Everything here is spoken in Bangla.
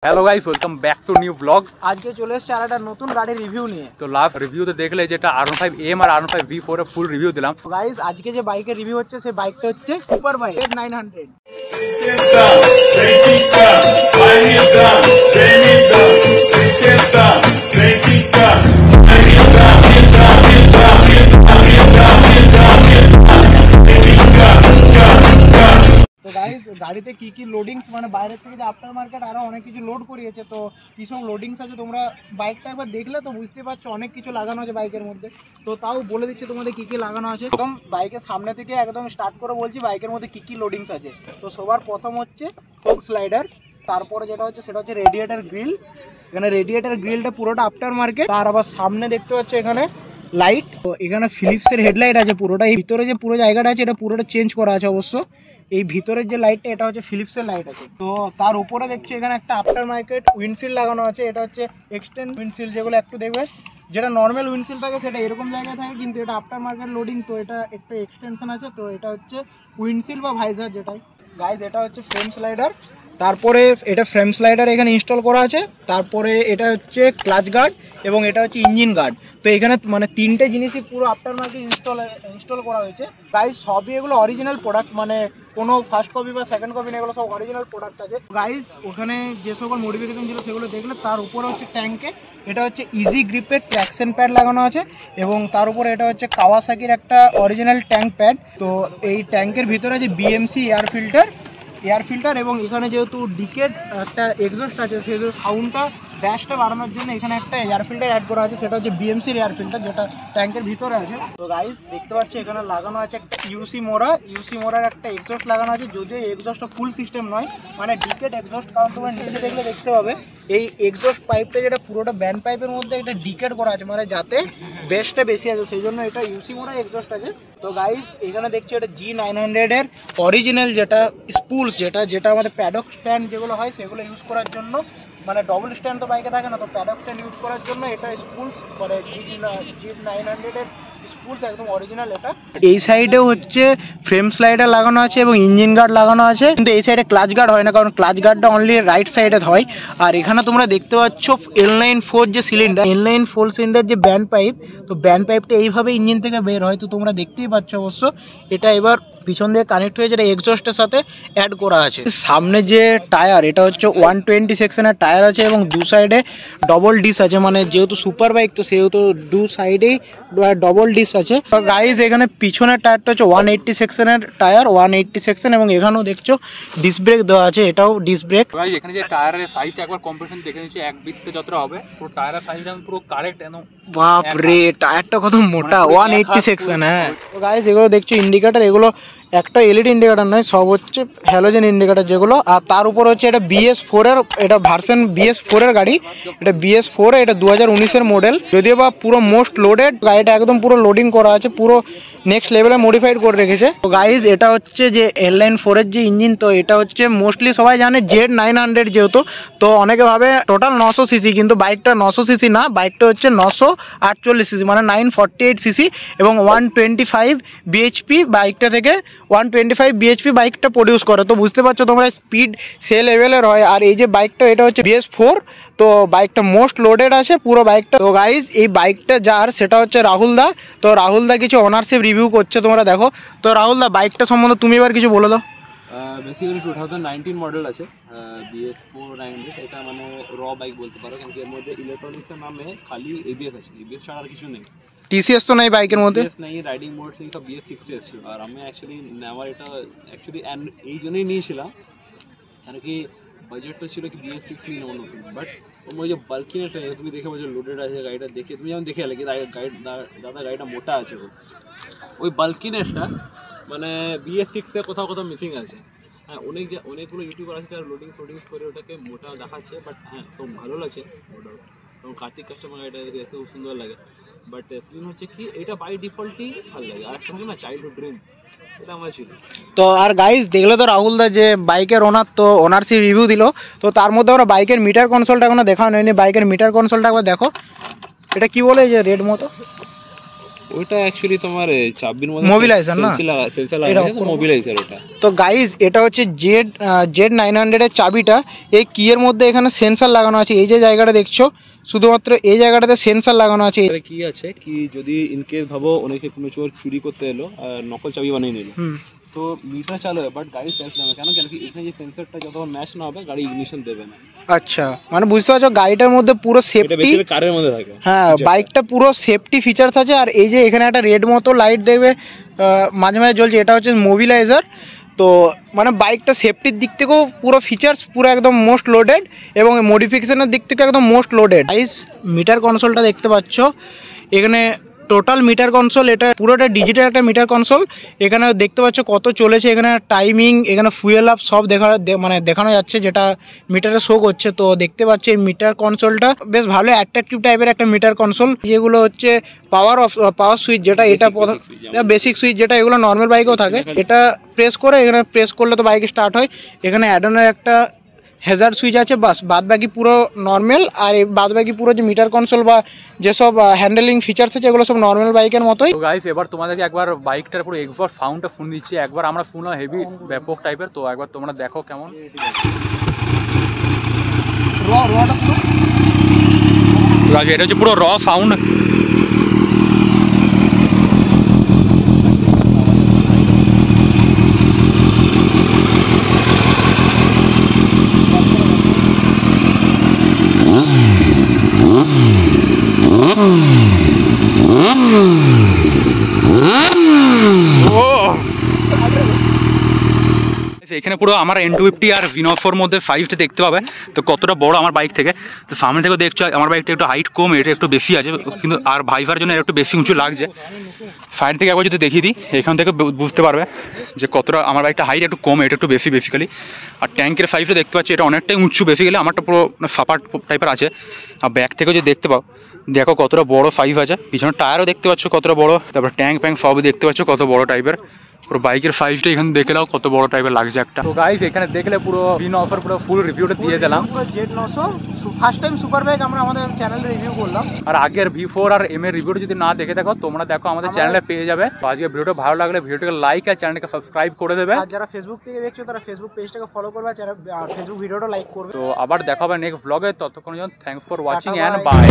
Hello guys, welcome back to new blog. আজকে চলে এসেছে আর একটা নতুন গাড়ির রিভিউ নিয়ে। তো লাস্ট রিভিউতে দেখলে যেটা R15M আর R15 V4 এর ফুল রিভিউ দিলাম। গাইস আজকে যে বাইকের রিভিউ হচ্ছে সেই বাইকটা হচ্ছে সুপার বাইক Z900। তো গাইস গাড়িতে কি কি লোডিংস মানে বাইরে থেকে যে আফটার মার্কেট আরো অনেক কিছু লোড করিয়েছে, তো কি সব লোডিংস আছে তোমরা বাইকটা একবার দেখলে তো বুঝতে পারছো অনেক কিছু লাগানো আছে বাইকের মধ্যে। তো তাও বলে দিচ্ছি তোমাদের কি কি লাগানো আছে। একদম বাইকের সামনে থেকে একদম স্টার্ট করে বলছি বাইকের মধ্যে কি কি লোডিংস আছে। তো সবার প্রথম হচ্ছে ফোক স্লাইডার, তারপরে যেটা হচ্ছে সেটা হচ্ছে রেডিয়েটার গ্রিল। এখানে রেডিয়েটার গ্রিলটা পুরোটা আফটার মার্কেট। তার আবার সামনে দেখতে পাচ্ছ এখানে লাইট, তো এখানে ফিলিপসের হেডলাইট আছে পুরোটা। এই ভিতরে যে পুরো জায়গাটা আছে এটা পুরোটা চেঞ্জ করা আছে অবশ্য। এই ভিতরের যে লাইটটা এটা হচ্ছে ফিলিপসের লাইট আছে। তো তার উপরে দেখছি এখানে একটা আফটার মার্কেট উইন্ডশিল্ড লাগানো আছে। এটা হচ্ছে এক্সটেন্ড উইন্ডশিল্ড, যেগুলো একটু দেখবে যেটা নর্মাল উইন্ডশিল্ড থাকে সেটা এরকম জায়গায় থাকে, কিন্তু এটা আফটার মার্কেট লোডিং, তো এটা একটা এক্সটেনশন আছে। তো এটা হচ্ছে উইন্ডশিল্ড বা ভাইজার যেটাই। গাইজ এটা হচ্ছে ফ্রেম স্লাইডার, তারপরে এটা ফ্রেম স্লাইডার এখানে ইনস্টল করা আছে। তারপরে এটা হচ্ছে ক্লাচ গার্ড এবং এটা হচ্ছে ইঞ্জিন গার্ড। তো এখানে মানে তিনটে জিনিসই পুরো আফটার মার্কেট ইনস্টল করা হয়েছে। গাইজ সবই এগুলো অরিজিনাল প্রোডাক্ট, মানে কোনো ফার্স্ট কপি বা সেকেন্ড কপি না, এগুলো সব অরিজিনাল প্রোডাক্ট আছে। গাইজ ওখানে যে সকল মডিফিকেশন ছিল সেগুলো দেখলে। তার উপরে হচ্ছে ট্যাঙ্কে এটা হচ্ছে ইজি গ্রিপের ট্র্যাকশন প্যাড লাগানো আছে এবং তার উপরে এটা হচ্ছে কাওয়াসাকির একটা অরিজিনাল ট্যাঙ্ক প্যাড। তো এই ট্যাঙ্কের ভিতরে আছে বিএমসি এয়ার ফিল্টার এবং এখানে যেহেতু ডিকেট একটা এক্সস্ট আছে, সেই সাউন্ডটা ব্যাসটা বাড়ানোর জন্য এখানে একটা এয়ার ফিল্টার অ্যাড করা আছে, সেটা হচ্ছে বিএমসির এয়ার ফিল্টার যেটা ট্যাঙ্কের ভিতরে আছে। তো গাইস দেখতে পাচ্ছি এখানে লাগানো আছে ইউসি মোরার একটা এক্সস্ট লাগানো আছে, যদিও এই এক্সস্টটা ফুল সিস্টেম নয়, মানে ডিকেট এক্সস্ট। কারণ তোমরা নিচে দেখলে দেখতে পাবে এই এক্সস্ট পাইপটা যেটা পুরোটা ব্যান্ড পাইপের মধ্যে একটা ডিকেট করা আছে, মানে যাতে বেসটা বেশি আছে সেই জন্য এটা ইউসি মোরা এক্সস্ট আছে। তো গাইস এখানে দেখছি এটা G900 এর অরিজিনাল যেটা স্পুলস, যেটা আমাদের প্যাডক স্ট্যান্ড যেগুলো হয় সেগুলো ইউজ করার জন্য, মানে ডবল স্ট্যান্ড তো বাইকে থাকে না, তো প্যাডক স্ট্যান্ড ইউজ করার জন্য এটা স্পুলস মানে G900 এর স্পুলস একদম অরিজিনাল। এটা এই সাইডেও হচ্ছে ফ্রেম স্লাইডার লাগানো আছে এবং ইঞ্জিন গার্ড লাগানো আছে, কিন্তু এই সাইডে ক্লাচ গার্ড হয় না, কারণ ক্লাচ গার্ডটা অনলি রাইট সাইডে হয়। আর এখানে তোমরা দেখতে পাচ্ছ L94 যে সিলিন্ডার, L94 সিলিন্ডার যে ব্যান্ড পাইপ, তো ব্যান্ড পাইপটা এইভাবে ইঞ্জিন থেকে বের হয়। তো তোমরা দেখতেই পাচ্ছ অবশ্য এটা এবার পিছন দিয়ে কানেক্ট হয়ে যেটা এক্সস্টের সাথে অ্যাড করা আছে। সামনে যে টায়ার এটা হচ্ছে 120 সেকশনের টায়ার আছে এবং দু সাইডে ডবল ডিস আছে, মানে যেহেতু সুপার বাইক তো সেহেতু দু সাইডেই ডবল ডিস আছে। তো গাইজ এখানে পিছনের টায়ারটা হচ্ছে 180 সেকশনের টায়ার, 180 সেকশন, এবং এখানেও দেখছো ডিস্ক ব্রেক দেওয়া আছে, এটাও ডিস্ক ব্রেক। গাইজ এখানে যে টায়ারের সাইজটা একবার কম্পারিজন দেখে নিচ্ছি, এক বিটতে যতটা হবে পুরো টায়ারের সাইজটা পুরো কারেক্ট একদম। বাপ রে, টায়ারটা কত মোটা, 180 সেকশন। হ্যাঁ তো গাইজ এগুলো দেখছো ইন্ডিকেটার, এগুলো একটা এলইডি ইন্ডিকেটার নয়, সব হচ্ছে হ্যালোজেন ইন্ডিকেটার যেগুলো। আর তার উপর হচ্ছে এটা BS4 এর, এটা ভার্সন BS4 এর গাড়ি, এটা BS4, এটা 2019 মডেল, যদিও বা পুরো মোস্ট লোডেড গাড়িটা, একদম পুরো লোডিং করা আছে, পুরো নেক্সট লেভেলে মডিফাইড করে রেখেছে। তো গাইজ এটা হচ্ছে যে L94 এর যে ইঞ্জিন, তো এটা হচ্ছে মোস্টলি সবাই জানে Z900 যেহেতু, তো অনেকে ভাবে টোটাল 900 সিসি, কিন্তু বাইকটা 900 সিসি না, বাইকটা হচ্ছে 948 সিসি, মানে 948 সিসি এবং 125 bhp বাইকটা থেকে 125 bhp বাইকটা প্রডিউস করে। তো বুঝতে পারছো তোমরা স্পিড সে লেভেলের হয়। আর এই যে বাইকটা এটা হচ্ছে BS4, তো বাইকটা মোস্ট লোডেড আছে পুরো বাইকটা। তো গাইজ এই বাইকটা যার সেটা হচ্ছে রাহুল দা। তো রাহুল দা কিছু অনারশিপ রিভিউ করছে, তোমরা দেখো। তো রাহুল দা বাইকটা সম্বন্ধে তুমি এবার কিছু বলে দাও। বেসিক্যালি 2019 মডেল আছে BS400, এটা মানে র বাইক বলতে পারো, কারণ এর মধ্যে ইলেকট্রনিক্সের নামে খালি ABS আছে, ABS ছাড়া আর কিছু নেই। TCS তো নাই বাইকের মধ্যে, নেই, রাইডিং মোড সেই সব BS6 এসেছিল। আর আমি অ্যাকচুয়ালি নেওয়ার এটা অ্যাকচুয়ালি এই জন্যই নিয়েছিলাম, কারণ কি বাজেটটা ছিল কি BS6 নিয়ে নেওয়া নতুন, বাট ওই যে বাল্কিনেসটা তুমি দেখে বলছো লোডেড আছে গাড়িটা দেখে, তুমি যেমন দেখে এলে কি দাদা গাড়িটা মোটা আছে, ওই বাল্কিনেসটা মানে BS6 এর কোথাও কোথাও মিসিং আছে। হ্যাঁ অনেকগুলো ইউটিউবার আছে যারা লোডিংস করে ওটাকে মোটা দেখাচ্ছে, বাট হ্যাঁ তো ভালো লাগছে ওটা, এবং কার্তিক কাস্টমার এটা দেখতে খুব সুন্দর লাগে। বাট সিন হচ্ছে কি এটা বাই ডিফল্টই ভালো লাগে, আর একটা থাকে না চাইল্ডহুড ড্রিম, এটা আমার ছিল। তো আর গাইজ দেখলে তো রাহুল দা যে বাইকের ওনার তো ওনারশিপ রিভিউ দিল, তো তার মধ্যে আমরা বাইকের মিটার কনসোলটা এখনো দেখা হয়নি। বাইকের মিটার কনসোলটা একবার দেখো, এটা কি বলে যে রেড মতো ওটা অ্যাকচুয়ালি তোমার চাবির মধ্যে Mobilizer না? সেন্সর লাগানো আছে, মোবিলাইজার ওটা। তো গাইজ এটা হচ্ছে Z900 এর চাবিটা, এই কিয়ের মধ্যে এখানে সেন্সর লাগানো আছে, এই যে জায়গাটা দেখছো শুধুমাত্র এই জায়গাটাতে সেন্সর লাগানো আছে। এবারে কি আছে কি যদি ইনকেস ভাবো অনেকে কোনো চোর চুরি করতে এলো আর নকল চাবি বানিয়ে নিল, তো মিটার চালু হয় বাট গাড়ি সেলফ নামে, কেন কি এখানে যে সেন্সরটা যতক্ষণ ম্যাচ না হবে গাড়ি ইগনিশন দেবে না। আচ্ছা, মানে বুঝতে পারছো গাড়িটার মধ্যে পুরো এটা সেফটি, বেসিক্যালি কারের মধ্যে থাকে। হ্যাঁ বাইকটা পুরো সেফটি ফিচার্স আছে। আর এই যে এখানে একটা রেড মতো লাইট দেখবে মাঝে মাঝে জ্বলছে, এটা হচ্ছে মোবিলাইজার। তো মানে বাইকটা সেফটির দিক থেকেও পুরো ফিচার্স পুরো একদম মোস্ট লোডেড, এবং মডিফিকেশনের দিক থেকে একদম মোস্ট লোডেড। গাইস মিটার কনসোলটা দেখতে পাচ্ছ, এখানে টোটাল মিটার কনসোল, এটা পুরোটা ডিজিটাল একটা মিটার কনসোল। এখানে দেখতে পাচ্ছ কত চলেছে, এখানে টাইমিং, এখানে ফুয়েল আপ সব মানে দেখানো যাচ্ছে, যেটা মিটারে শো করছে। তো দেখতে পাচ্ছি এই মিটার কনসোলটা বেশ ভালো অ্যাট্রাকটিভ টাইপের একটা মিটার কনসোল। যেগুলো হচ্ছে পাওয়ার সুইচ, যেটা এটা বেসিক সুইচ, যেটা এগুলো নর্মাল বাইকেও থাকে। এটা প্রেস করে, এখানে প্রেস করলে তো বাইক স্টার্ট হয়। এখানে অ্যাডনের একটা হেজার সুইচ আছে, বাস বাদ বাকি পুরো নর্মাল। আর এই বাদ বাকি পুরো যে মিটার কনসোল বা যেসব হ্যান্ডেলিং ফিচার্স আছে এগুলো সব নর্মাল বাইকের মতোই। তো গাইস এবার তোমাদেরকে একবার বাইকটার পুরো এক্সহস্ট সাউন্ডটা শুনে দিচ্ছি। একবার আমরা শুনলাম হেভি ব্যাপক টাইপের, তো একবার তোমরা দেখো কেমন। এটা হচ্ছে পুরো র সাউন্ড। এখানে পুরো আমার N250 আর V04 মধ্যে 5টা দেখতে পাবে, তো কতটা বড় আমার বাইক থেকে। তো সামনে থেকে দেখছো আমার বাইকটা একটু হাইট কম, এটা একটু বেশি আছে, কিন্তু আর ভাইভার জন্য একটু বেশি উঁচু লাগছে। সাইড থেকে একবার যদি দেখিয়ে দিই, এখান থেকে বুঝতে পারবে যে কতটা আমার বাইকটা হাইট একটু কম, এটা একটু বেশি বেসিক্যালি। আর ট্যাঙ্কের সাইজটা দেখতে পাচ্ছি, এটা অনেকটাই উঁচু বেসিক্যালি, আমারটা পুরো সাপাট টাইপের আছে। আর ব্যাক থেকেও যদি দেখতে পাও, দেখো কতটা বড় সাইজ আছে। পিছনে টায়ারও দেখতে পাচ্ছ কতটা বড়, তারপর ট্যাঙ্ক ফ্যাঙ্ক সবই দেখতে পাচ্ছ কত বড় টাইপের। পুরো বাইকের সাইজটা এখানে দেখে নাও কত বড় টাইপের লাগছে একটা। তো গাইস এখানে দেখলে পুরো V9 পুরো ফুল রিভিউটা দিয়ে দিলাম। পুরো Z900 first time super bike আমরা আমাদের চ্যানেলে রিভিউ করলাম। আর আগের V4 আর M এর রিভিউটা যদি না দেখে থাকো, তোমরা দেখো আমাদের চ্যানেলে পেয়ে যাবে। আজকে ভিডিওটা ভালো লাগলে ভিডিওটাকে লাইক আর চ্যানেলটাকে সাবস্ক্রাইব করে দেবে। আর যারা ফেসবুক থেকে দেখছো তারা ফেসবুক পেজটাকে ফলো করবে, যারা ফেসবুক ভিডিওটা লাইক করবে। তো আবার দেখা হবে নেক্সট ব্লগে, ততক্ষণ thanks for watching and by.